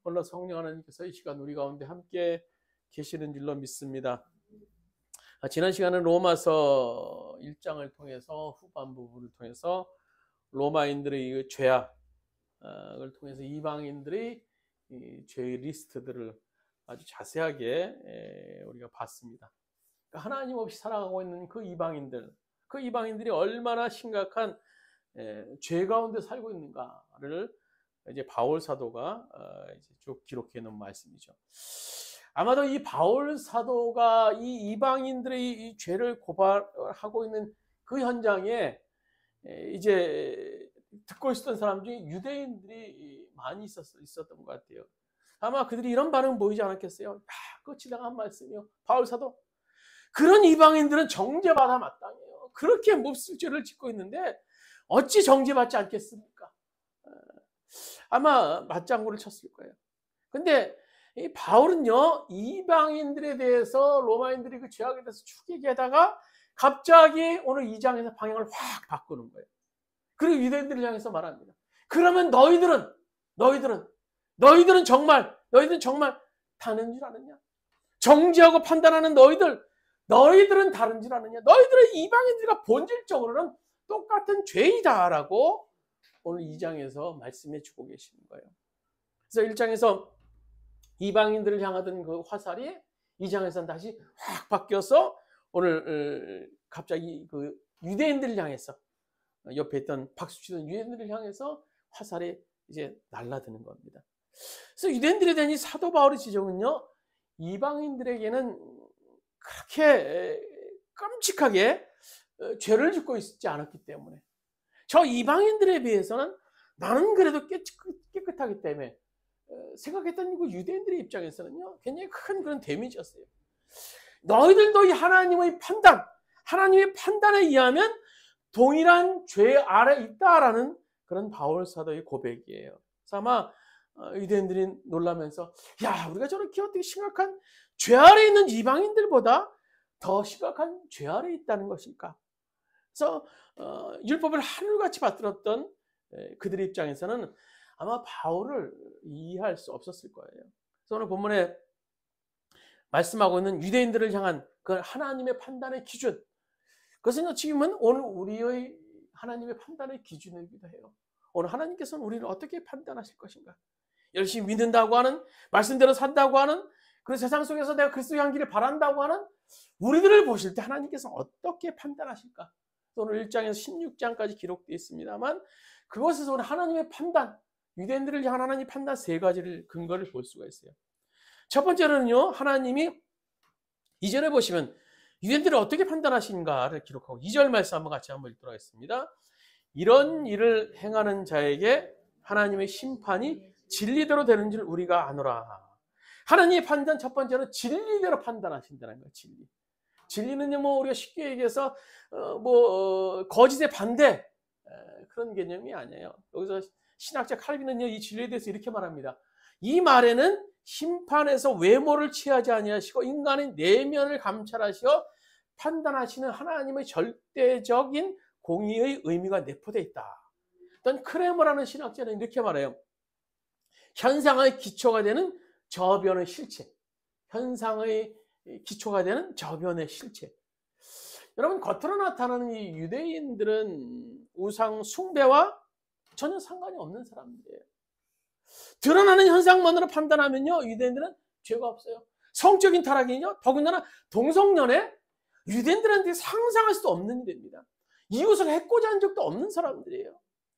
오늘 성령 하나님께서 이 시간 우리 가운데 함께 계시는 줄로 믿습니다. 지난 시간은 로마서 1장을 통해서 후반 부분을 통해서 로마인들의 죄악을 통해서 이방인들의 죄의 리스트들을 아주 자세하게 우리가 봤습니다. 하나님 없이 살아가고 있는 그 이방인들이 얼마나 심각한 죄 가운데 살고 있는가를 이제 바울 사도가 이제 쭉 기록해 놓은 말씀이죠. 아마도 이 바울 사도가 이 이방인들의 이 죄를 고발하고 있는 그 현장에 이제 듣고 있었던 사람 중에 유대인들이 많이 있었던 것 같아요. 아마 그들이 이런 반응 보이지 않았겠어요? 그거 지나간 말씀이요. 바울 사도. 그런 이방인들은 정죄받아 마땅해요. 그렇게 몹쓸 죄를 짓고 있는데 어찌 정죄받지 않겠습니까? 아마 맞장구를 쳤을 거예요. 근데 이 바울은요, 이방인들에 대해서 로마인들이 그 죄악에 대해서 쭉 얘기하다가 갑자기 오늘 2장에서 방향을 확 바꾸는 거예요. 그리고 유대인들을 향해서 말합니다. 그러면 너희들은 정말 다른 줄 아느냐? 정죄하고 판단하는 너희들은 다른 줄 아느냐? 너희들은 이방인들과 본질적으로는 똑같은 죄이다라고 오늘 2장에서 말씀해 주고 계시는 거예요. 그래서 1장에서 이방인들을 향하던 그 화살이 2장에서는 다시 확 바뀌어서 오늘 갑자기 그 유대인들을 향해서 옆에 있던 박수 치던 유대인들을 향해서 화살이 이제 날아드는 겁니다. 그래서 유대인들에 대한 이 사도 바울의 지적은요, 이방인들에게는 그렇게 끔찍하게 죄를 짓고 있지 않았기 때문에 저 이방인들에 비해서는 나는 그래도 깨끗하기 때문에 생각했던 그 유대인들의 입장에서는요, 굉장히 큰 그런 데미지였어요. 너희들도 이 하나님의 판단에 의하면 동일한 죄 아래 있다라는 그런 바울 사도의 고백이에요. 그래서 아마 유대인들이 놀라면서 우리가 저렇게 어떻게 심각한 죄 아래 있는 이방인들보다 더 심각한 죄 아래 있다는 것일까? 그래서 율법을 하늘같이 받들었던 그들의 입장에서는 아마 바울을 이해할 수 없었을 거예요. 그래서 오늘 본문에 말씀하고 있는 유대인들을 향한 그 하나님의 판단의 기준, 그것은 지금은 오늘 우리의 하나님의 판단의 기준이기도 해요. 오늘 하나님께서는 우리를 어떻게 판단하실 것인가? 열심히 믿는다고 하는, 말씀대로 산다고 하는, 그 세상 속에서 내가 그리스도의 향기를 바란다고 하는 우리들을 보실 때 하나님께서 어떻게 판단하실까? 오늘 1장에서 16장까지 기록되어 있습니다만 그것에서 오늘 하나님의 판단, 유대인들을 향한 하나님의 판단 세 가지를 근거를 볼 수가 있어요. 첫 번째로는요, 하나님이 이전에 보시면 유대인들을 어떻게 판단하신가를 기록하고 2절 말씀 한번 같이 한번 읽도록 하겠습니다. 이런 일을 행하는 자에게 하나님의 심판이 진리대로 되는 줄 우리가 아노라. 하나님의 판단 첫 번째로 진리대로 판단하신다는 거예요. 진리는요, 우리가 쉽게 얘기해서 거짓의 반대 그런 개념이 아니에요. 여기서 신학자 칼빈은요, 이 진리에 대해서 이렇게 말합니다. 이 말에는 심판에서 외모를 취하지 아니하시고 인간의 내면을 감찰하시어 판단하시는 하나님의 절대적인 공의의 의미가 내포되어 있다. 어떤 크레머라는 신학자는 이렇게 말해요. 현상의 기초가 되는 저변의 실체. 현상의 기초가 되는 저변의 실체. 여러분, 겉으로 나타나는 이 유대인들은 우상 숭배와 전혀 상관이 없는 사람들이에요. 드러나는 현상만으로 판단하면요, 유대인들은 죄가 없어요. 성적인 타락이요, 더군다나 동성연애, 유대인들한테 상상할 수 없는 일입니다. 이웃을 해코지 한 적도 없는 사람들이에요.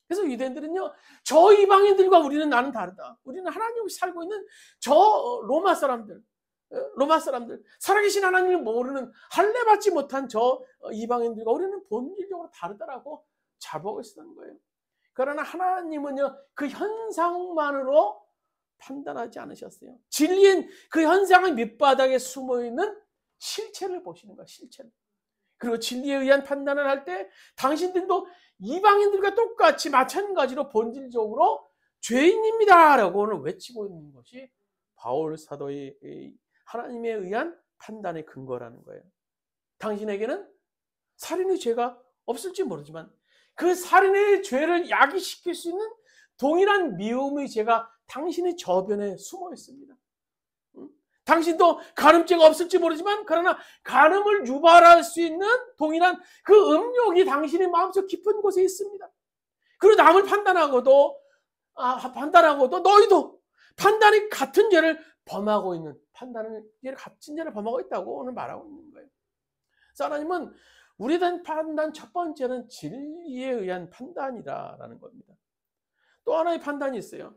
그래서 유대인들은요, 저 이방인들과 나는 다르다. 우리는 하나님 없이 살고 있는 저 로마 사람들, 살아계신 하나님을 모르는, 할례받지 못한 저 이방인들과 우리는 본질적으로 다르다라고 자부하고 있었던 거예요. 그러나 하나님은요, 그 현상만으로 판단하지 않으셨어요. 진리인 그 현상의 밑바닥에 숨어있는 실체를 보시는 거예요. 실체를. 그리고 진리에 의한 판단을 할 때 당신들도 이방인들과 똑같이 마찬가지로 본질적으로 죄인입니다 라고 오늘 외치고 있는 것이 바울 사도의 하나님에 의한 판단의 근거라는 거예요. 당신에게는 살인의 죄가 없을지 모르지만 그 살인의 죄를 야기시킬 수 있는 동일한 미움의 죄가 당신의 저변에 숨어 있습니다. 당신도 간음죄가 없을지 모르지만 그러나 간음을 유발할 수 있는 동일한 그 음욕이 당신의 마음속 깊은 곳에 있습니다. 그리고 남을 판단하고도 너희도 판단이 같은 죄를 범하고 있는, 판단을 같은 죄를 범하고 있다고 오늘 말하고 있는 거예요. 그래서 하나님은 우리에 대한 판단 첫 번째는 진리에 의한 판단이라는 겁니다. 또 하나의 판단이 있어요.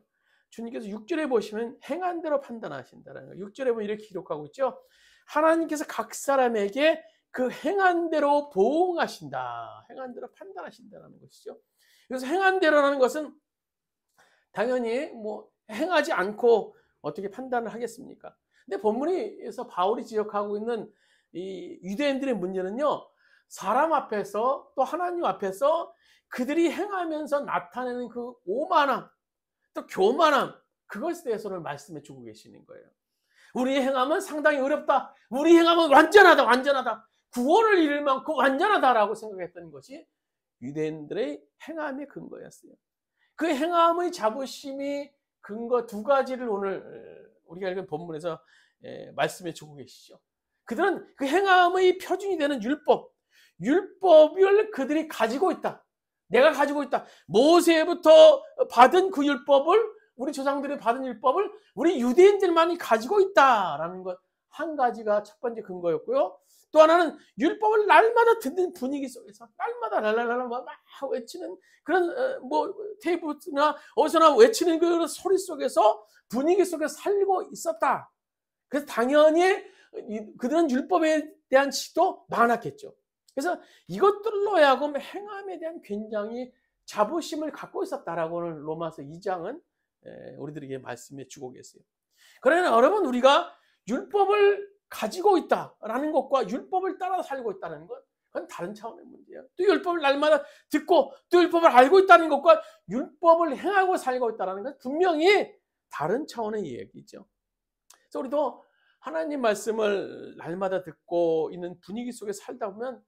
주님께서 6절에 보시면 행한 대로 판단하신다는 거예요. 6절에 보면 이렇게 기록하고 있죠. 하나님께서 각 사람에게 그 행한 대로 보응하신다. 행한 대로 판단하신다는 것이죠. 그래서 행한 대로라는 것은 당연히 뭐 행하지 않고 어떻게 판단을 하겠습니까? 근데 본문에서 바울이 지적하고 있는 이 유대인들의 문제는요, 사람 앞에서 또 하나님 앞에서 그들이 행하면서 나타내는 그 오만함, 또 교만함, 그것에 대해서는 말씀해 주고 계시는 거예요. 우리의 행함은 상당히 어렵다. 우리 행함은 완전하다. 구원을 이룰 만큼 완전하다라고 생각했던 것이 유대인들의 행함의 근거였어요. 그 행함의 자부심이 근거 두 가지를 오늘 우리가 읽은 본문에서 말씀해 주고 계시죠. 그들은 그 행함의 표준이 되는 율법을 그들이 가지고 있다. 내가 가지고 있다. 모세부터 받은 그 율법을, 우리 조상들이 받은 율법을 우리 유대인들만이 가지고 있다라는 것 한 가지가 첫 번째 근거였고요. 또 하나는 율법을 날마다 듣는 분위기 속에서 날마다 랄랄랄라 막 외치는 그런 뭐 테이프나 어디서나 외치는 그 소리 속에서 분위기 속에서 살고 있었다. 그래서 당연히 그들은 율법에 대한 지도 많았겠죠. 그래서 이것들로 하여금 행함에 대한 굉장히 자부심을 갖고 있었다라고 오늘 로마서 2장은 우리들에게 말씀해 주고 계세요. 그러나 여러분, 우리가 율법을 가지고 있다라는 것과 율법을 따라 살고 있다는 것, 그건 다른 차원의 문제예요. 또 율법을 날마다 듣고 또 율법을 알고 있다는 것과 율법을 행하고 살고 있다는 건 분명히 다른 차원의 얘기죠. 그래서 우리도 하나님 말씀을 날마다 듣고 있는 분위기 속에 살다 보면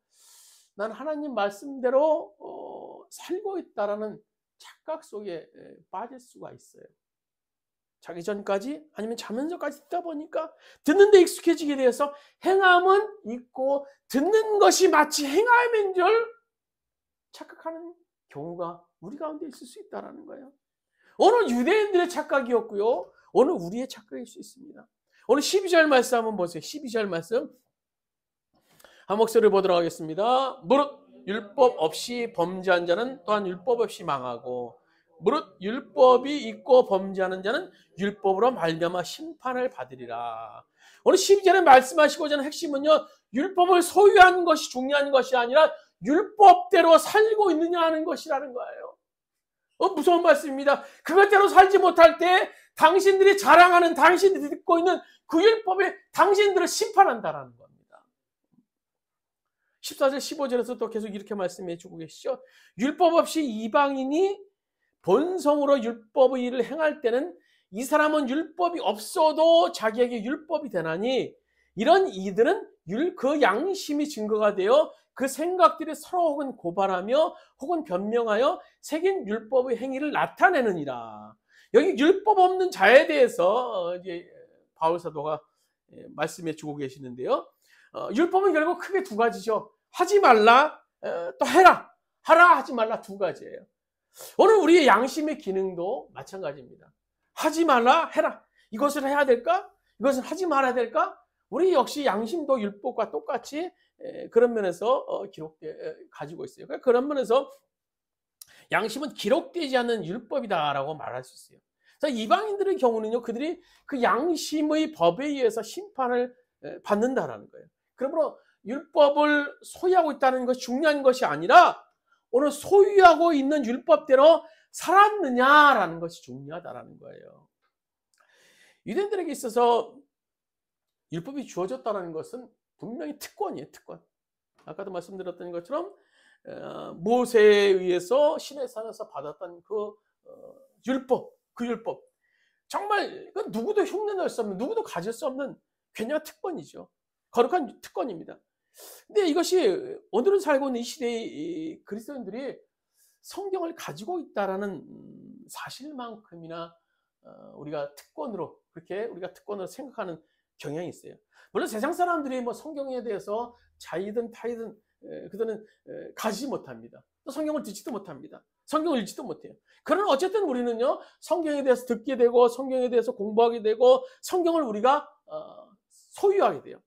난 하나님 말씀대로 살고 있다라는 착각 속에 빠질 수가 있어요. 자기 전까지 아니면 자면서까지 듣다 보니까 듣는 데 익숙해지게 되어서 행함은 있고 듣는 것이 마치 행함인 줄 착각하는 경우가 우리 가운데 있을 수 있다는 거예요. 오늘 유대인들의 착각이었고요, 오늘 우리의 착각일 수 있습니다. 오늘 12절 말씀 한번 보세요. 12절 말씀 한 목소리를 보도록 하겠습니다. 무릇 율법 없이 범죄한 자는 또한 율법 없이 망하고 무릇 율법이 있고 범죄하는 자는 율법으로 말미암아 심판을 받으리라. 오늘 12절에 말씀하시고자 하는 핵심은요, 율법을 소유한 것이 중요한 것이 아니라 율법대로 살고 있느냐 하는 것이라는 거예요. 무서운 말씀입니다. 그것대로 살지 못할 때 당신들이 자랑하는, 당신들이 듣고 있는 그 율법에 당신들을 심판한다라는 겁니다. 14절 15절에서 또 계속 이렇게 말씀해 주고 계시죠. 율법 없이 이방인이 본성으로 율법의 일을 행할 때는 이 사람은 율법이 없어도 자기에게 율법이 되나니 이런 이들은 그 양심이 증거가 되어 그 생각들이 서로 혹은 고발하며 혹은 변명하여 새긴 율법의 행위를 나타내느니라. 여기 율법 없는 자에 대해서 이제 바울 사도가 말씀해 주고 계시는데요. 율법은 결국 크게 두 가지죠. 하지 말라, 또 해라. 하라, 하지 말라, 두 가지예요. 오늘 우리의 양심의 기능도 마찬가지입니다. 하지 말라, 해라. 이것을 해야 될까? 이것을 하지 말아야 될까? 우리 역시 양심도 율법과 똑같이 그런 면에서 가지고 있어요. 그런 면에서 양심은 기록되지 않는 율법이다라고 말할 수 있어요. 그래서 이방인들의 경우는요, 그들이 그 양심의 법에 의해서 심판을 받는다라는 거예요. 그러므로 율법을 소유하고 있다는 것이 중요한 것이 아니라 오늘 소유하고 있는 율법대로 살았느냐라는 것이 중요하다라는 거예요. 유대인들에게 있어서 율법이 주어졌다는 것은 분명히 특권이에요, 특권. 아까도 말씀드렸던 것처럼 모세에 의해서 시내산에서 받았던 그 율법, 그 율법. 정말 누구도 흉내낼 수 없는, 누구도 가질 수 없는 굉장한 특권이죠. 거룩한 특권입니다. 근데 이것이 오늘은 살고 있는 이 시대의 그리스도인들이 성경을 가지고 있다라는 사실만큼이나 우리가 특권으로 그렇게 우리가 특권으로 생각하는 경향이 있어요. 물론 세상 사람들이 뭐 성경에 대해서 자이든 타이든 그들은 가지 못합니다. 또 성경을 듣지도 못합니다. 성경을 읽지도 못해요. 그러나 어쨌든 우리는요 성경에 대해서 듣게 되고 성경에 대해서 공부하게 되고 성경을 우리가 소유하게 돼요.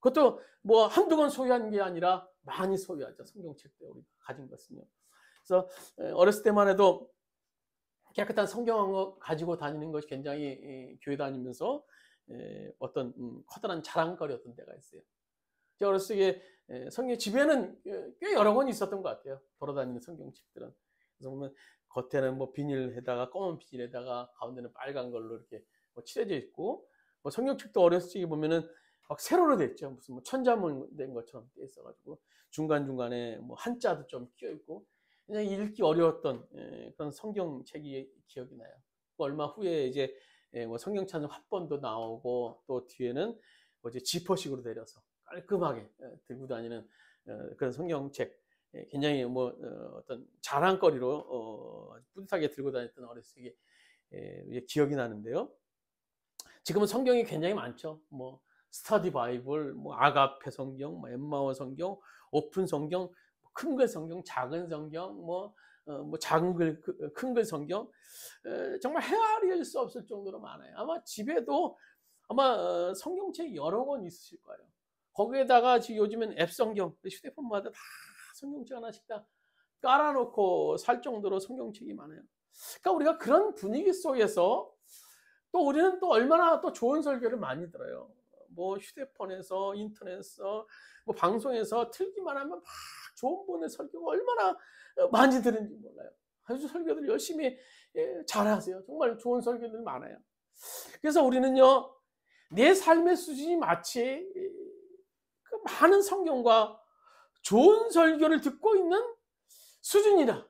그것도 뭐 한두 권 소유한 게 아니라 많이 소유하죠. 성경책도 우리가 가진 것은요. 그래서 어렸을 때만 해도 깨끗한 성경을 가지고 다니는 것이 굉장히 교회 다니면서 어떤 커다란 자랑거리였던 때가 있어요. 제가 어렸을 때 성경 집에는 꽤 여러 권 있었던 것 같아요. 돌아다니는 성경책들은. 그래서 보면 겉에는 뭐 비닐에다가 검은 비닐에다가 가운데는 빨간 걸로 이렇게 뭐 칠해져 있고 뭐 성경책도 어렸을 적에 보면은 막 세로로 됐죠. 무슨 뭐 천자문 된 것처럼 돼 있어가지고 중간중간에 뭐 한자도 좀 끼어 있고 그냥 읽기 어려웠던 그런 성경책이 기억이 나요. 얼마 후에 이제 뭐 성경찬송 합본도 나오고 또 뒤에는 뭐 이제 지퍼식으로 내려서 깔끔하게 들고 다니는 그런 성경책 굉장히 뭐 어떤 자랑거리로 뿌듯하게 들고 다녔던 어렸을 적에 기억이 나는데요. 지금은 성경이 굉장히 많죠. 뭐 스터디 바이블, 뭐 아가페 성경, 뭐 엠마오 성경, 오픈 성경, 큰 글 성경, 작은 성경, 뭐 작은 글, 큰 글 성경, 정말 헤아릴 수 없을 정도로 많아요. 아마 집에도 아마 성경책이 여러 권 있으실 거예요. 거기에다가 지금 요즘엔 앱 성경, 휴대폰마다 다 성경책 하나씩 다 깔아놓고 살 정도로 성경책이 많아요. 그러니까 우리가 그런 분위기 속에서 또 우리는 또 얼마나 또 좋은 설교를 많이 들어요. 뭐 휴대폰에서 인터넷에서 뭐 방송에서 틀기만 하면 막 좋은 분의 설교가 얼마나 많이 들은지 몰라요. 아주 설교들 열심히 잘하세요. 정말 좋은 설교들 많아요. 그래서 우리는요 내 삶의 수준이 마치 그 많은 성경과 좋은 설교를 듣고 있는 수준이다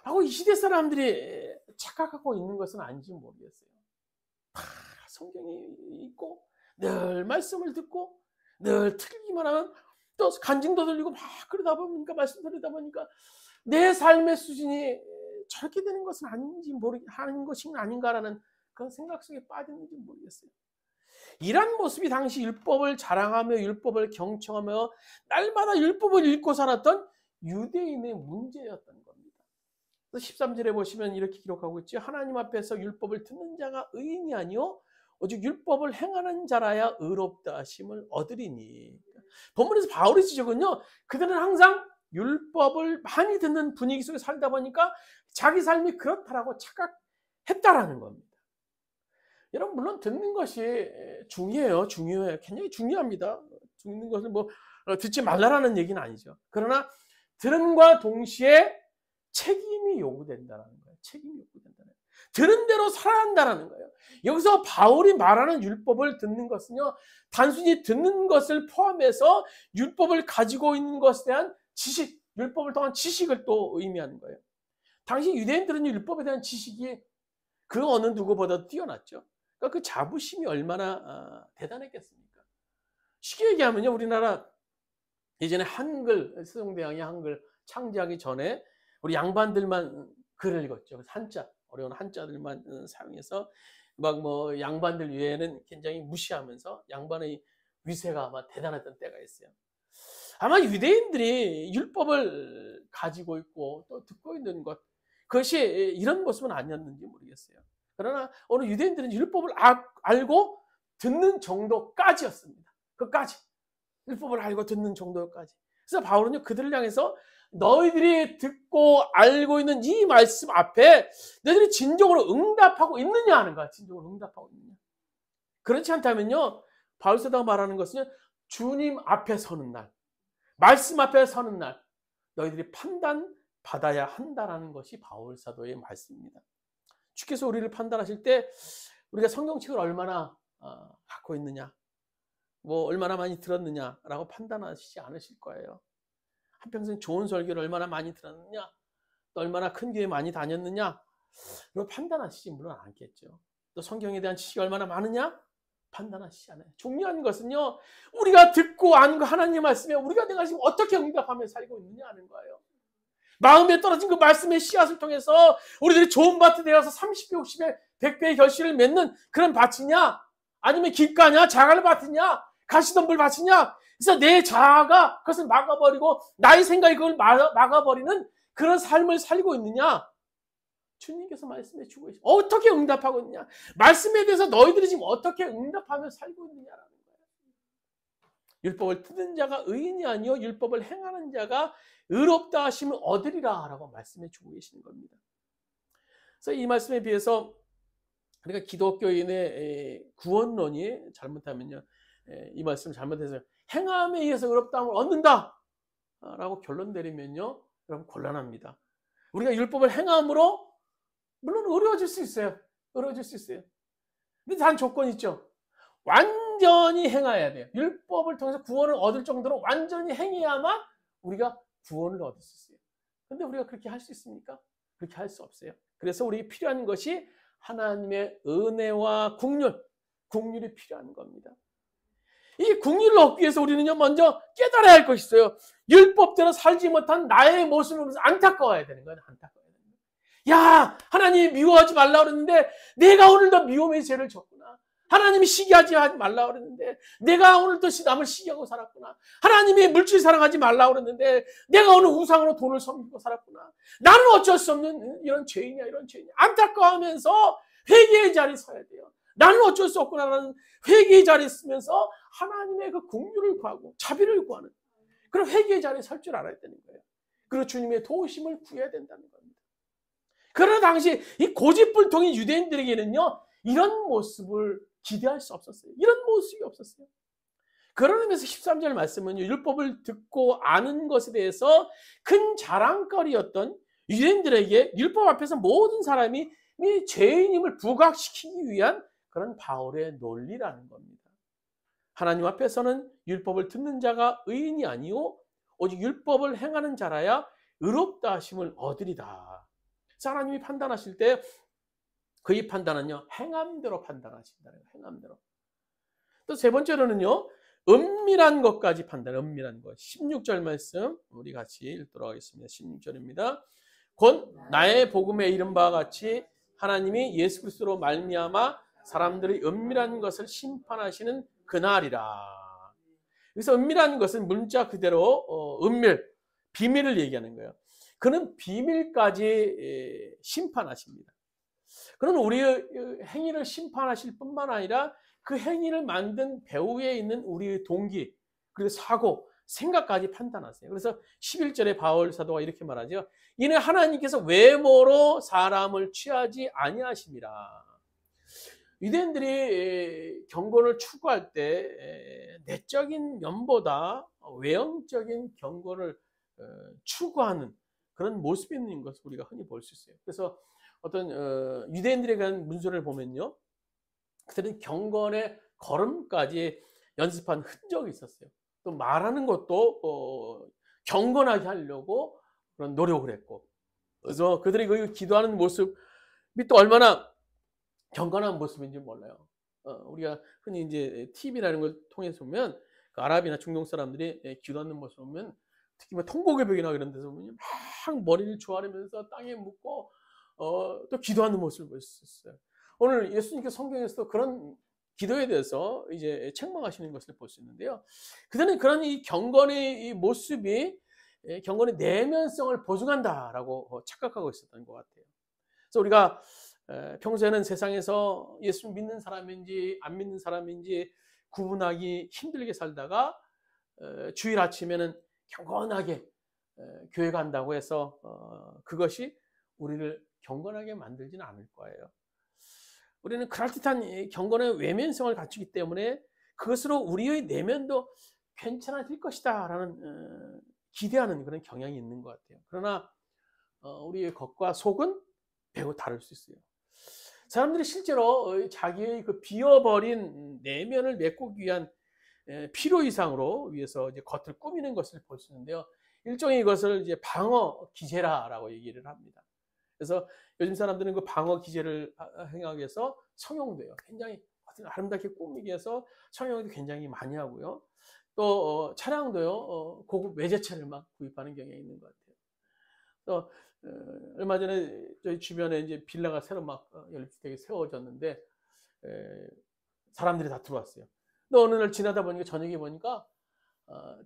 하고 이 시대 사람들이 착각하고 있는 것은 아닌지 모르겠어요. 성경이 있고 늘 말씀을 듣고 늘 틀기만 하면 또 간증도 들리고 막 그러다 보니까 말씀 들으다 보니까 내 삶의 수준이 저렇게 되는 것은 아닌지 하는 것이 아닌가라는 그런 생각 속에 빠졌는지 모르겠어요. 이런 모습이 당시 율법을 자랑하며 율법을 경청하며 날마다 율법을 읽고 살았던 유대인의 문제였던 겁니다. 13절에 보시면 이렇게 기록하고 있죠. 하나님 앞에서 율법을 듣는 자가 의인이 아니요 오직 율법을 행하는 자라야 의롭다 하심을 얻으리니. 본문에서 바울의 지적은요. 그들은 항상 율법을 많이 듣는 분위기 속에 살다 보니까 자기 삶이 그렇다라고 착각했다라는 겁니다. 여러분 물론 듣는 것이 중요해요. 굉장히 중요합니다. 듣는 것을 뭐 듣지 말라라는 얘기는 아니죠. 그러나 들음과 동시에 책임이 요구된다는 거예요. 책임이 요구된다는 거예요. 들은 대로 살아야 한다는 거예요. 여기서 바울이 말하는 율법을 듣는 것은요. 단순히 듣는 것을 포함해서 율법을 가지고 있는 것에 대한 지식, 율법을 통한 지식을 또 의미하는 거예요. 당시 유대인들은 율법에 대한 지식이 그 어느 누구보다 뛰어났죠. 그러니까 그 자부심이 얼마나 대단했겠습니까? 쉽게 얘기하면요. 우리나라 예전에 한글, 세종대왕이 한글 창제하기 전에 우리 양반들만 글을 읽었죠. 한자, 어려운 한자들만 사용해서 막 뭐 양반들 외에는 굉장히 무시하면서 양반의 위세가 아마 대단했던 때가 있어요. 아마 유대인들이 율법을 가지고 있고 또 듣고 있는 것, 그것이 이런 모습은 아니었는지 모르겠어요. 그러나 오늘 유대인들은 율법을 알고 듣는 정도까지였습니다. 그까지. 율법을 알고 듣는 정도까지. 그래서 바울은요, 그들을 향해서 너희들이 듣고 알고 있는 이 말씀 앞에 너희들이 진정으로 응답하고 있느냐 하는 거야. 진정으로 응답하고 있느냐. 그렇지 않다면요, 바울 사도가 말하는 것은 주님 앞에 서는 날, 말씀 앞에 서는 날, 너희들이 판단받아야 한다라는 것이 바울 사도의 말씀입니다. 주께서 우리를 판단하실 때 우리가 성경책을 얼마나 갖고 있느냐, 뭐 얼마나 많이 들었느냐라고 판단하시지 않으실 거예요. 한평생 좋은 설교를 얼마나 많이 들었느냐, 또 얼마나 큰 교회 많이 다녔느냐, 로 판단하시지 물론 않겠죠. 또 성경에 대한 지식이 얼마나 많으냐, 판단하시지 않아요. 중요한 것은요, 우리가 듣고 안 하나님 말씀에 우리가 내가 지금 어떻게 응답하며 살고 있느냐 하는 거예요. 마음에 떨어진 그 말씀의 씨앗을 통해서 우리들이 좋은 밭에 되어서 30배, 60배, 100배의 결실을 맺는 그런 밭이냐? 아니면 길가냐? 자갈 밭이냐? 가시덤불 밭이냐? 그래서 내 자아가 그것을 막아버리고 나의 생각이 그걸 막아버리는 그런 삶을 살고 있느냐? 주님께서 말씀해 주고 있어요. 어떻게 응답하고 있느냐? 말씀에 대해서 너희들이 지금 어떻게 응답하며 살고 있느냐라는 거예요. 율법을 듣는 자가 의인이 아니요 율법을 행하는 자가 의롭다 하심을 얻으리라 라고 말씀해 주고 계시는 겁니다. 그래서 이 말씀에 비해서 그러니까 기독교인의 구원론이 잘못하면요, 이 말씀을 잘못해서 행함에 의해서 의롭다함을 얻는다 라고 결론 내리면요, 여러분 곤란합니다. 우리가 율법을 행함으로 물론 의로워질 수 있어요. 의로워질 수 있어요. 근데 단 조건이 있죠. 완전히 행해야 돼요. 율법을 통해서 구원을 얻을 정도로 완전히 행해야만 우리가 구원을 얻을 수 있어요. 근데 우리가 그렇게 할 수 있습니까? 그렇게 할 수 없어요. 그래서 우리에게 필요한 것이 하나님의 은혜와 국률이 필요한 겁니다. 이 국률을 얻기 위해서 우리는요, 먼저 깨달아야 할 것이 있어요. 율법대로 살지 못한 나의 모습을 보면서 안타까워야 되는 거예요. 안타까워야 되는 거예요. 야, 하나님이 미워하지 말라 그랬는데 내가 오늘도 미움의 죄를 졌구나. 하나님이 시기하지 말라 그랬는데 내가 오늘도 남을 시기하고 살았구나. 하나님이 물질 사랑하지 말라 그랬는데 내가 오늘 우상으로 돈을 섬기고 살았구나. 나는 어쩔 수 없는 이런 죄인이야, 이런 죄인이야. 안타까워하면서 회개의 자리에 서야 돼요. 나는 어쩔 수 없구나라는 회개의 자리에 쓰면서 하나님의 그 긍휼을 구하고 자비를 구하는 그런 회개의 자리에 설 줄 알아야 되는 거예요. 그리고 주님의 도우심을 구해야 된다는 겁니다. 그러나 당시 이 고집불통인 유대인들에게는요, 이런 모습을 기대할 수 없었어요. 이런 모습이 없었어요. 그런 의미에서 13절 말씀은 율법을 듣고 아는 것에 대해서 큰 자랑거리였던 유대인들에게 율법 앞에서 모든 사람이 죄인임을 부각시키기 위한 그런 바울의 논리라는 겁니다. 하나님 앞에서는 율법을 듣는 자가 의인이 아니요 오직 율법을 행하는 자라야 의롭다 하심을 얻으리다. 그래서 하나님이 판단하실 때 그의 판단은요, 행함대로 판단하신다는 거예요. 행함대로. 또 세 번째로는요, 은밀한 것까지 판단, 은밀한 것. 16절 말씀 우리 같이 읽도록 하겠습니다. 16절입니다. 곧 나의 복음에 이른 바와 같이 하나님이 예수 그리스도로 말미암아 사람들의 은밀한 것을 심판하시는 그날이라. 여기서 은밀한 것은 문자 그대로 은밀, 비밀을 얘기하는 거예요. 그는 비밀까지 심판하십니다. 그는 우리의 행위를 심판하실 뿐만 아니라 그 행위를 만든 배후에 있는 우리의 동기, 그리고 사고, 생각까지 판단하세요. 그래서 11절에 바울 사도가 이렇게 말하죠. 이는 하나님께서 외모로 사람을 취하지 아니하심이라. 유대인들이 경건을 추구할 때 내적인 면보다 외형적인 경건을 추구하는 그런 모습이 있는 것을 우리가 흔히 볼 수 있어요. 그래서 어떤 유대인들에 관한 문서를 보면요, 그들은 경건의 걸음까지 연습한 흔적이 있었어요. 또 말하는 것도 경건하게 하려고 그런 노력을 했고, 그래서 그들이 그 기도하는 모습이 또 얼마나 경건한 모습인지 몰라요. 우리가 흔히 이제 TV라는 걸 통해서 보면 그 아랍이나 중동 사람들이 기도하는 모습 보면 특히 뭐 통곡의벽이나 그런 데서 보면 막 머리를 조아리면서 땅에 묻고 또 기도하는 모습을 볼 수 있어요. 오늘 예수님께서 성경에서도 그런 기도에 대해서 이제 책망하시는 것을 볼 수 있는데요. 그들은 그런 이 경건의 이 모습이 경건의 내면성을 보증한다라고 착각하고 있었던 것 같아요. 그래서 우리가 평소에는 세상에서 예수 믿는 사람인지 안 믿는 사람인지 구분하기 힘들게 살다가 주일 아침에는 경건하게 교회 간다고 해서 그것이 우리를 경건하게 만들지는 않을 거예요. 우리는 그럴듯한 경건의 외면성을 갖추기 때문에 그것으로 우리의 내면도 괜찮아질 것이다 라는 기대하는 그런 경향이 있는 것 같아요. 그러나 우리의 겉과 속은 매우 다를 수 있어요. 사람들이 실제로 자기의 그 비어버린 내면을 메꾸기 위한 필요 이상으로 위해서 이제 겉을 꾸미는 것을 볼 수 있는데요. 일종의 이것을 이제 방어 기제라라고 얘기를 합니다. 그래서 요즘 사람들은 그 방어 기제를 행하기 위해서 성형도요. 굉장히 아름답게 꾸미기 위해서 성형도 굉장히 많이 하고요. 또 차량도요. 고급 외제차를 막 구입하는 경향이 있는 것 같아요. 또 얼마 전에 저희 주변에 이제 빌라가 새로 막 연립주택이 세워졌는데 사람들이 다 들어왔어요. 근데 어느 날 지나다 보니까 저녁에 보니까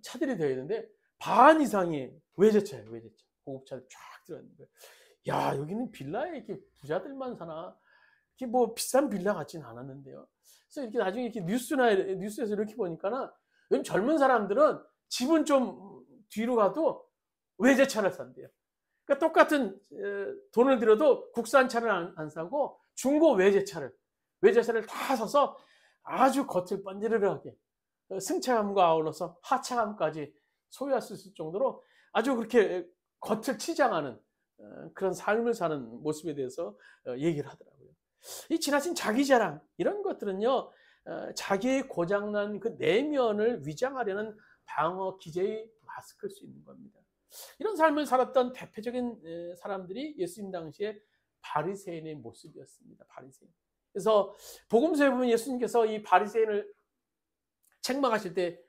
차들이 되어 있는데 반 이상이 외제차예요. 외제차. 고급차들 쫙 들어있는 거예요. 야, 여기는 빌라에 이렇게 부자들만 사나? 이게 뭐 비싼 빌라 같지는 않았는데요. 그래서 이렇게 나중에 이렇게 뉴스에서 이렇게 보니까는 요즘 젊은 사람들은 집은 좀 뒤로 가도 외제차를 산대요. 그러니까 똑같은 돈을 들여도 국산차를 안 사고 중고 외제차를 다 사서 아주 겉을 번지르르하게 승차감과 아울러서 하차감까지 소유할 수 있을 정도로 아주 그렇게 겉을 치장하는 그런 삶을 사는 모습에 대해서 얘기를 하더라고요. 이 지나친 자기 자랑 이런 것들은요, 자기의 고장난 그 내면을 위장하려는 방어 기제의 마스크일 수 있는 겁니다. 이런 삶을 살았던 대표적인 사람들이 예수님 당시에 바리새인의 모습이었습니다. 바리새인. 그래서 복음서에 보면 예수님께서 이 바리새인을 책망하실 때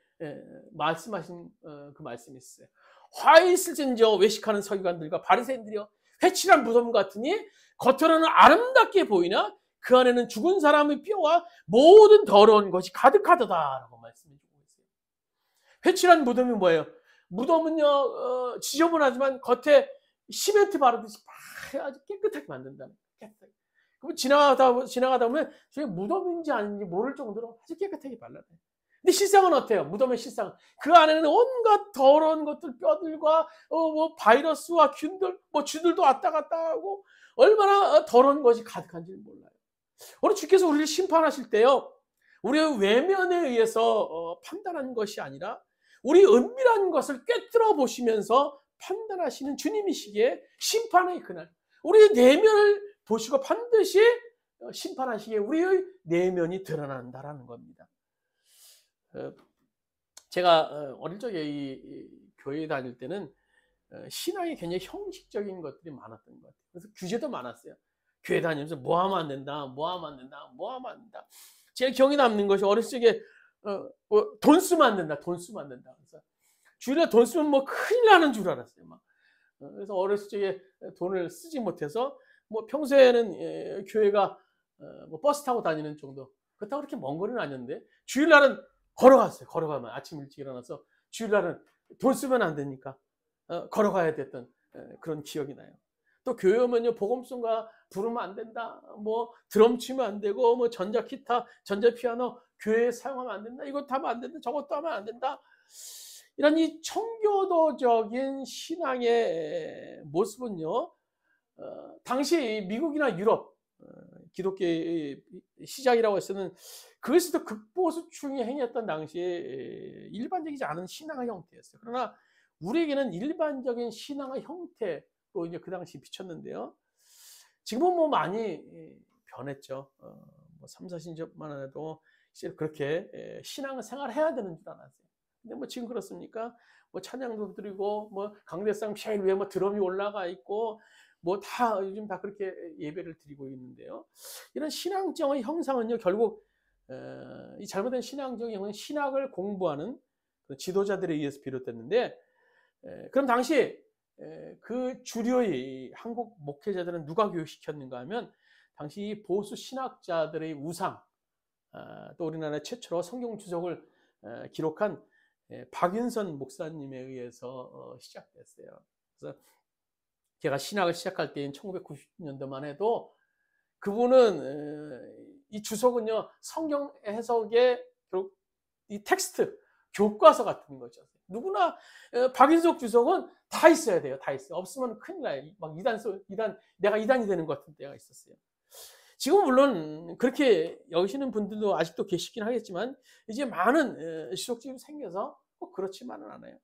말씀하신 그 말씀이 있어요. 화 있을진저 외식하는 서기관들과 바리새인들이여, 회칠한 무덤 같으니 겉으로는 아름답게 보이나 그 안에는 죽은 사람의 뼈와 모든 더러운 것이 가득하다라고 말씀해 주고 있어요. 회칠한 무덤이 뭐예요? 무덤은요, 지저분하지만 겉에 시멘트 바르듯이 아주 깨끗하게 만든다는 거예요. 그럼 지나가다 보면 저게 무덤인지 아닌지 모를 정도로 아주 깨끗하게 발라놔요. 근데 실상은 어때요? 무덤의 실상은 그 안에는 온갖 더러운 것들, 뼈들과 뭐 바이러스와 균들, 뭐 쥐들도 왔다 갔다 하고 얼마나 더러운 것이 가득한지 몰라요. 오늘 주께서 우리를 심판하실 때요, 우리의 외면에 의해서 판단하는 것이 아니라 우리 은밀한 것을 꿰뚫어 보시면서 판단하시는 주님이시기에 심판의 그날, 우리의 내면을 보시고 반드시 심판하시기에 우리의 내면이 드러난다라는 겁니다. 제가 어릴 적에 이 교회 다닐 때는 신앙이 굉장히 형식적인 것들이 많았던 것 같아요. 그래서 규제도 많았어요. 교회 다니면서 뭐 하면 안 된다, 뭐 하면 안 된다, 뭐 하면 안 된다. 제일 기억에 남는 것이 어렸을 적에 돈 쓰면 안 된다, 돈 쓰면 안 된다. 그래서 주일에 돈 쓰면 뭐 큰일 나는 줄 알았어요. 막. 그래서 어렸을 적에 돈을 쓰지 못해서 뭐 평소에는 교회가 뭐 버스 타고 다니는 정도. 그렇다고 그렇게 먼 거리는 아니었는데 주일날은 걸어갔어요. 걸어가면 아침 일찍 일어나서 주일날은 돈 쓰면 안 되니까 걸어가야 됐던 그런 기억이 나요. 또 교회 오면요, 복음송가 부르면 안 된다, 뭐 드럼 치면 안 되고, 뭐 전자기타, 전자피아노 교회에 사용하면 안 된다, 이것도 하면 안 된다, 저것도 하면 안 된다. 이런 이 청교도적인 신앙의 모습은요, 당시 미국이나 유럽 기독교의 시작이라고 했으면 그것도 극보수층이 행했던 당시에 일반적이지 않은 신앙의 형태였어요. 그러나 우리에게는 일반적인 신앙의 형태로 이제 그 당시 비쳤는데요. 지금은 뭐 많이 변했죠. 뭐 3, 40년만 해도 이제 그렇게 신앙을 생활해야 되는 줄 알았어요. 근데 뭐 지금 그렇습니까? 뭐 찬양도 드리고, 뭐 강대상 샤일 위에 뭐 드럼이 올라가 있고, 뭐 다 요즘 다 그렇게 예배를 드리고 있는데요. 이런 신앙적인 형상은요, 결국 이 잘못된 신앙적인 형은 신학을 공부하는 지도자들에 의해서 비롯됐는데, 그럼 당시 그 주류의 한국 목회자들은 누가 교육시켰는가 하면 당시 보수 신학자들의 우상, 또 우리나라 최초로 성경 주석을 기록한 박윤선 목사님에 의해서 시작됐어요. 그래서 제가 신학을 시작할 때인 1990년대만 해도 그분은 이 주석은요, 성경 해석의 이 텍스트, 교과서 같은 거죠. 누구나 박윤석 주석은 다 있어야 돼요. 다 있어요. 없으면 큰일 나요. 막 내가 이단이 되는 것 같은 때가 있었어요. 지금 물론 그렇게 여기시는 분들도 아직도 계시긴 하겠지만 이제 많은 주석집이 생겨서 꼭 그렇지만은 않아요.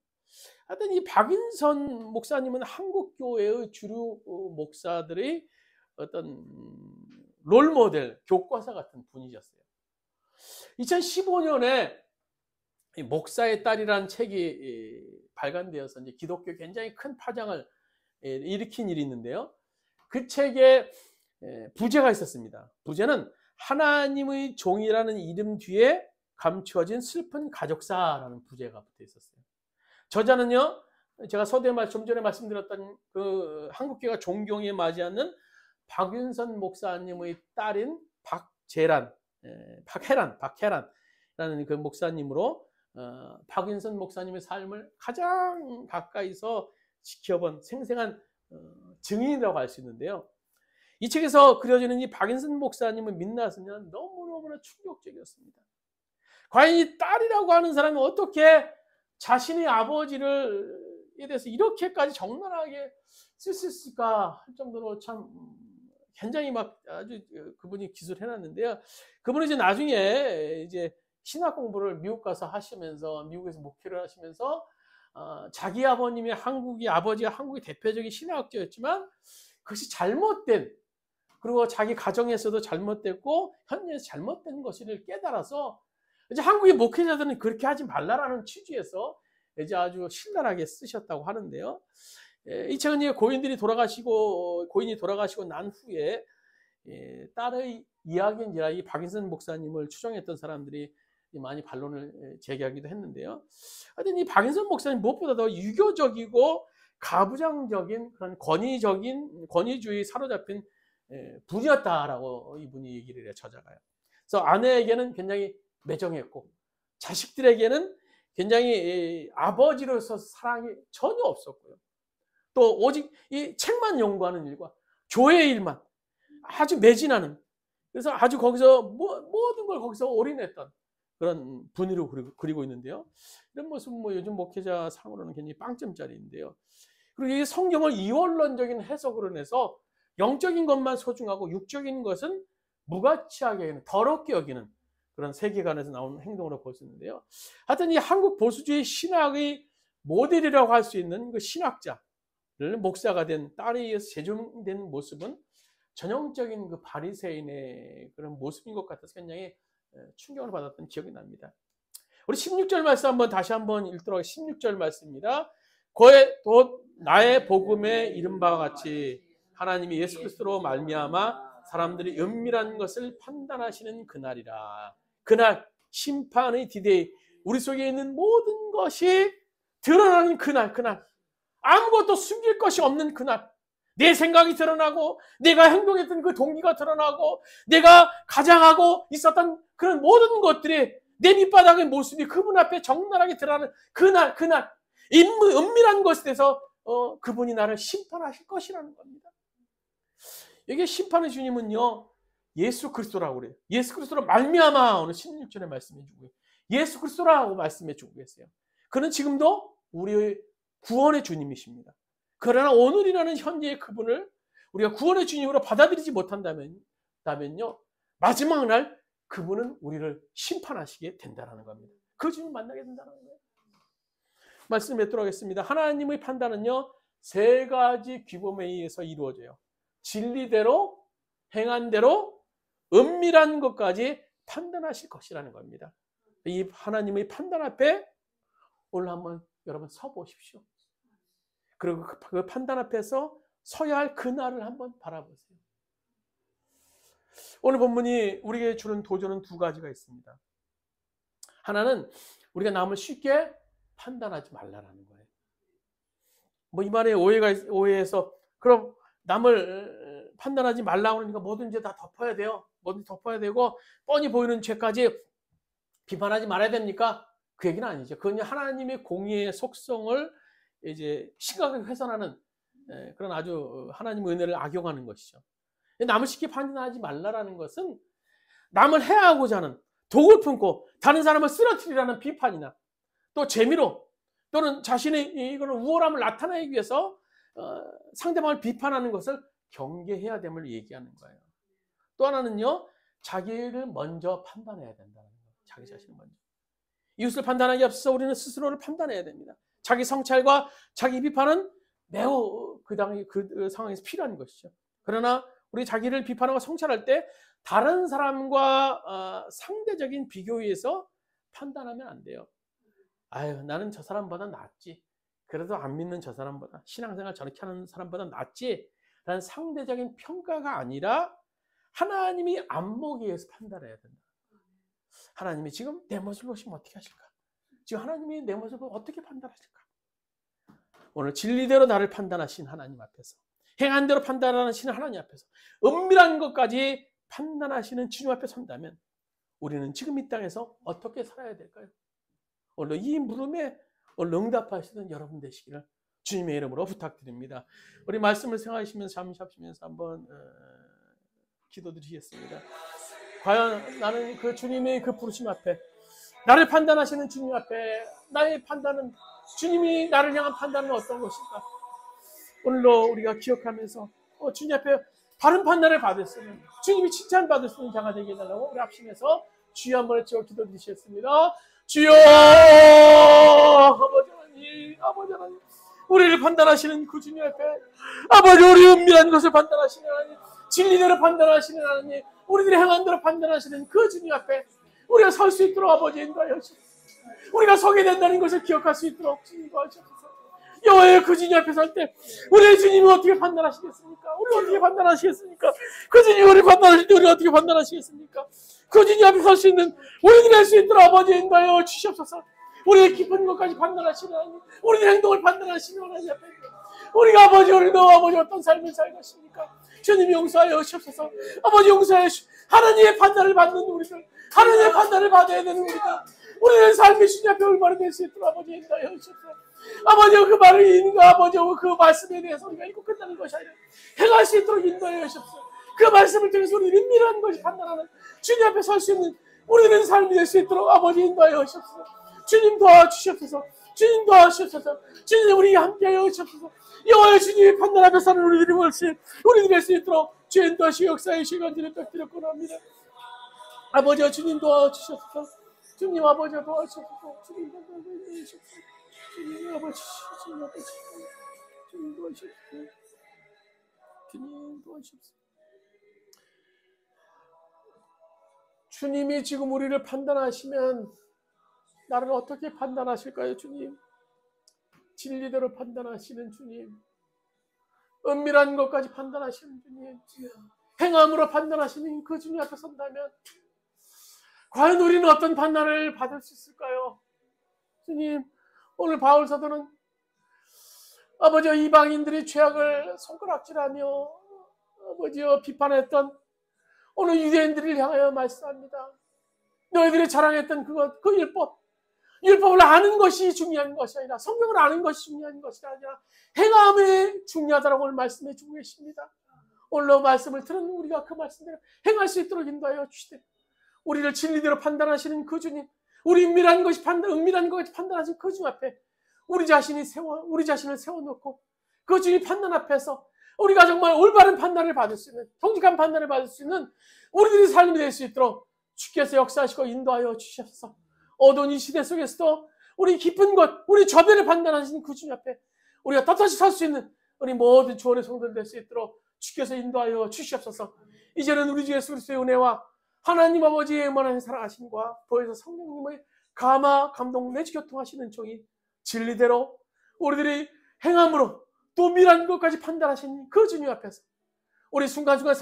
하여튼 이 박인선 목사님은 한국 교회의 주류 목사들의 어떤 롤모델, 교과서 같은 분이셨어요. 2015년에 목사의 딸이라는 책이 발간되어서 이제 기독교에 굉장히 큰 파장을 일으킨 일이 있는데요. 그 책에 부제가 있었습니다. 부제는 하나님의 종이라는 이름 뒤에 감추어진 슬픈 가족사라는 부제가 붙어 있었어요. 저자는요, 제가 서두에 좀 전에 말씀드렸던 그 한국교회가 존경에 맞이하는 박윤선 목사님의 딸인 박혜란이라는 그 목사님으로 박윤선 목사님의 삶을 가장 가까이서 지켜본 생생한 증인이라고 할 수 있는데요. 이 책에서 그려지는 이 박윤선 목사님의 민낯은 너무너무나 충격적이었습니다. 과연 이 딸이라고 하는 사람이 어떻게 자신의 아버지에 대해서 이렇게까지 적나라하게 쓸 수 있을까 할 정도로 참 굉장히 막 아주 그분이 기술을 해놨는데요. 그분이 이제 나중에 이제 신학 공부를 미국 가서 하시면서 미국에서 목회를 하시면서 자기 아버님이 아버지가 한국의 대표적인 신학자였지만 그것이 잘못된, 그리고 자기 가정에서도 잘못됐고 현지에서 잘못된 것을 깨달아서 이제 한국의 목회자들은 그렇게 하지 말라라는 취지에서 이제 아주 신랄하게 쓰셨다고 하는데요. 이 책은 이제 고인이 돌아가시고 난 후에 딸의 이야기인지라 이 박인선 목사님을 추종했던 사람들이 많이 반론을 제기하기도 했는데요. 하여튼 이 박인선 목사님 무엇보다 더 유교적이고 가부장적인 그런 권위주의 사로잡힌 분이었다라고 이분이 얘기를 해요, 저자가요. 그래서 아내에게는 굉장히 매정했고 자식들에게는 굉장히 아버지로서 사랑이 전혀 없었고요. 또 오직 이 책만 연구하는 일과 교회 일만 아주 매진하는, 그래서 아주 거기서 모든 걸 거기서 올인했던 그런 분위로 그리고 있는데요. 이런 모습은 요즘 목회자 상으로는 굉장히 빵점짜리인데요. 그리고 이 성경을 이원론적인 해석으로 내서 영적인 것만 소중하고 육적인 것은 무가치하게 여기는, 더럽게 여기는 그런 세계관에서 나오는 행동으로 볼 수 있는데요. 하여튼 이 한국 보수주의 신학의 모델이라고 할 수 있는 그 신학자를 목사가 된 딸에 의해서 제정된 모습은 전형적인 그 바리새인의 그런 모습인 것 같아서 굉장히 충격을 받았던 기억이 납니다. 우리 16절 말씀 다시 한번 읽도록 16절 말씀입니다. 곧 나의 복음에 이른 바와 같이 하나님이 예수 그리스도로 말미암아 사람들이 은밀한 것을 판단하시는 그날이라. 그날 심판의 디데이, 우리 속에 있는 모든 것이 드러나는 그날, 아무것도 숨길 것이 없는 그날, 내 생각이 드러나고 내가 행동했던 그 동기가 드러나고 내가 가장하고 있었던 그런 모든 것들이 내 밑바닥의 모습이 그분 앞에 적나라하게 드러나는 그날 은밀한 것에 대해서 그분이 나를 심판하실 것이라는 겁니다. 이게 심판의 주님은요, 예수 그리스도라고 그래요. 예수 그리스도로 말미암아, 오늘 16절에 말씀해 주고요. 예수 그리스도라고 말씀해 주고 계세요. 그는 지금도 우리의 구원의 주님이십니다. 그러나 오늘이라는 현재의 그분을 우리가 구원의 주님으로 받아들이지 못한다면요, 마지막 날 그분은 우리를 심판하시게 된다는 겁니다. 그 주님 만나게 된다는 거예요. 말씀 맺도록 하겠습니다. 하나님의 판단은요, 세 가지 규범에 의해서 이루어져요. 진리대로, 행한 대로, 은밀한 것까지 판단하실 것이라는 겁니다. 이 하나님의 판단 앞에 오늘 한번 여러분 서보십시오. 그리고 그 판단 앞에서 서야 할 그날을 한번 바라보세요. 오늘 본문이 우리에게 주는 도전은 두 가지가 있습니다. 하나는 우리가 남을 쉽게 판단하지 말라라는 거예요. 이 말에 오해해서 그럼 남을 판단하지 말라고 하니까 뭐든지 다 덮어야 돼요. 뭐든지 덮어야 되고 뻔히 보이는 죄까지 비판하지 말아야 됩니까? 그 얘기는 아니죠. 그건 하나님의 공의의 속성을 이제 심각하게 훼손하는 그런 아주 하나님의 은혜를 악용하는 것이죠. 남을 쉽게 판단하지 말라라는 것은 남을 해하고자 하는, 독을 품고 다른 사람을 쓰러뜨리라는 비판이나 또 재미로 또는 자신의 이거는 우월함을 나타내기 위해서 상대방을 비판하는 것을 경계해야 됨을 얘기하는 거예요. 또 하나는요, 자기를 먼저 판단해야 된다는 거예요. 자기 자신을 먼저. 이웃을 판단하기 앞서서 우리는 스스로를 판단해야 됩니다. 자기 성찰과 자기 비판은 매우 그 상황에서 필요한 것이죠. 그러나 우리 자기를 비판하고 성찰할 때 다른 사람과 상대적인 비교에 의해서 판단하면 안 돼요. 아유, 나는 저 사람보다 낫지. 그래도 안 믿는 저 사람보다, 신앙생활 저렇게 하는 사람보다 낫지. 라는 상대적인 평가가 아니라 하나님이 안목에 의해서 판단해야 된다. 하나님이 지금 내 모습을 보시면 어떻게 하실까? 지금 하나님이 내 모습을 어떻게 판단하실까? 오늘 진리대로 나를 판단하신 하나님 앞에서, 행한 대로 판단하시는 하나님 앞에서 은밀한 것까지 판단하시는 주님 앞에 선다면 우리는 지금 이 땅에서 어떻게 살아야 될까요? 오늘 이 물음에 오늘 응답하시는 여러분 되시기를 주님의 이름으로 부탁드립니다. 우리 말씀을 생각하시면서 잠시 하시면서 한번 기도드리겠습니다. 과연 나는 그 주님의 그 부르심 앞에, 나를 판단하시는 주님 앞에 나의 판단은, 주님이 나를 향한 판단은 어떤 것일까? 오늘도 우리가 기억하면서 주님 앞에 바른 판단을 받았으면, 주님이 칭찬받을 수 있는 자가 되게 해달라고 우리 합심해서 주여 한번 외쳐 기도드리겠습니다. 주여, 아버지 하나님, 아버지 하나님, 우리를 판단하시는 그 주님 앞에, 아버지, 우리 은밀한 것을 판단하시는 하나님, 진리대로 판단하시는 하나님, 우리들의 행한 대로 판단하시는 그 주님 앞에 우리가 설 수 있도록 아버지 인도하여 주시옵소서. 우리가 서게 된다는 것을 기억할 수 있도록 주님 인도하시옵소서. 여호와의 그 주님 앞에 설 때 우리의 주님이 어떻게 판단하시겠습니까? 우리 어떻게 판단하시겠습니까? 그 주님이 우리를 판단하실 때 우리 어떻게 판단하시겠습니까? 그 주님 앞에 설 수 있는 우리들이 할 수 있도록 아버지 인도하여 주시옵소서. 우리의 깊은 것까지 판단하시는 하나님, 우리의 행동을 판단하시는 하나님 앞에 우리가 아버지, 우리도 아버지 어떤 삶을 살 것입니까? 주님 용서하여 주옵소서. 아버지 용서하여 하나님의 판단을 받는 우리들, 하나님의 판단을 받아야 되는 우리들, 우리의 삶의 주님 앞에 올바르게 될 수 있도록 아버지 인도하여 주옵소서. 아버지 그 말을 읽는가, 아버지 그 말씀에 대해서 우리가 읽고 끝나는 것이 아니라 행할 수 있도록 인도하여 주옵소서. 그 말씀을 통해서 우리를 은밀한 것이 판단하는 주님 앞에 설 수 있는 우리들의 삶이 될 수 있도록 아버지 인도하여 주옵소서. 주님 도와주시옵소서. 주님 도와주시옵소서. 주님 우리 함께하여 주옵소서. 여호와의 주님의 판단 앞에 서는 우리들이 할 수 있도록 주의 인도하시고 역사의 시간들을 뺏기려고 합니다. 아버지 주님 도와주시옵소서. 주님 아버지 도와주시옵소서. 주님 도와주시옵소서. 주님 아버지, 주님 아버지, 주님 도와주시옵소서. 주님 도와주시옵소서. 주님이 지금 우리를 판단하시면 나를 어떻게 판단하실까요, 주님? 진리대로 판단하시는 주님, 은밀한 것까지 판단하시는 주님, 행함으로 판단하시는 그 주님 앞에 선다면 과연 우리는 어떤 판단을 받을 수 있을까요? 주님, 오늘 바울 사도는 아버지여 이방인들이 죄악을 손가락질하며 아버지여 비판했던 오늘 유대인들을 향하여 말씀합니다. 너희들이 자랑했던 그 율법을 아는 것이 중요한 것이 아니라, 성경을 아는 것이 중요한 것이 아니라 행함이 중요하다라고 오늘 말씀해 주고 계십니다. 오늘 말씀을 들은 우리가 그 말씀대로 행할 수 있도록 인도하여 주시되, 우리를 진리대로 판단하시는 그 주님, 우리 은밀한 것이 판단하시는 그 주님 앞에 우리 자신을 세워놓고 그 주님 판단 앞에서 우리가 정말 올바른 판단을 받을 수 있는, 정직한 판단을 받을 수 있는 우리들의 삶이 될 수 있도록 주께서 역사하시고 인도하여 주셔서 어두운 이 시대 속에서도 우리 깊은 것, 우리 저변을 판단하시는 그 주님 앞에 우리가 떳떳이 설 수 있는 우리 모든 주원의 성도들 될 수 있도록 주께서 인도하여 주시옵소서. 이제는 우리 주 예수 그리스도의 은혜와 하나님 아버지의 원하는 사랑하심과 보혜사 성령님의 감동 내지 교통하시는 종이 진리대로 우리들이 행함으로 또 미란 것까지 판단하신 그 주님 앞에서 우리 순간순간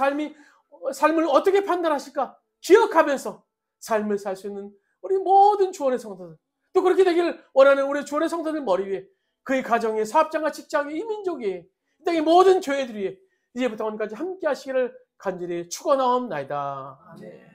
삶을 어떻게 판단하실까 기억하면서 삶을 살 수 있는 우리 모든 주원의 성도들, 또 그렇게 되기를 원하는 우리 주원의 성도들 머리 위에 그의 가정에, 사업장과 직장에, 이민족에, 이 땅의 모든 교회들 위에 이제부터 오늘까지 함께 하시기를 간절히 축원하옵나이다. 아멘.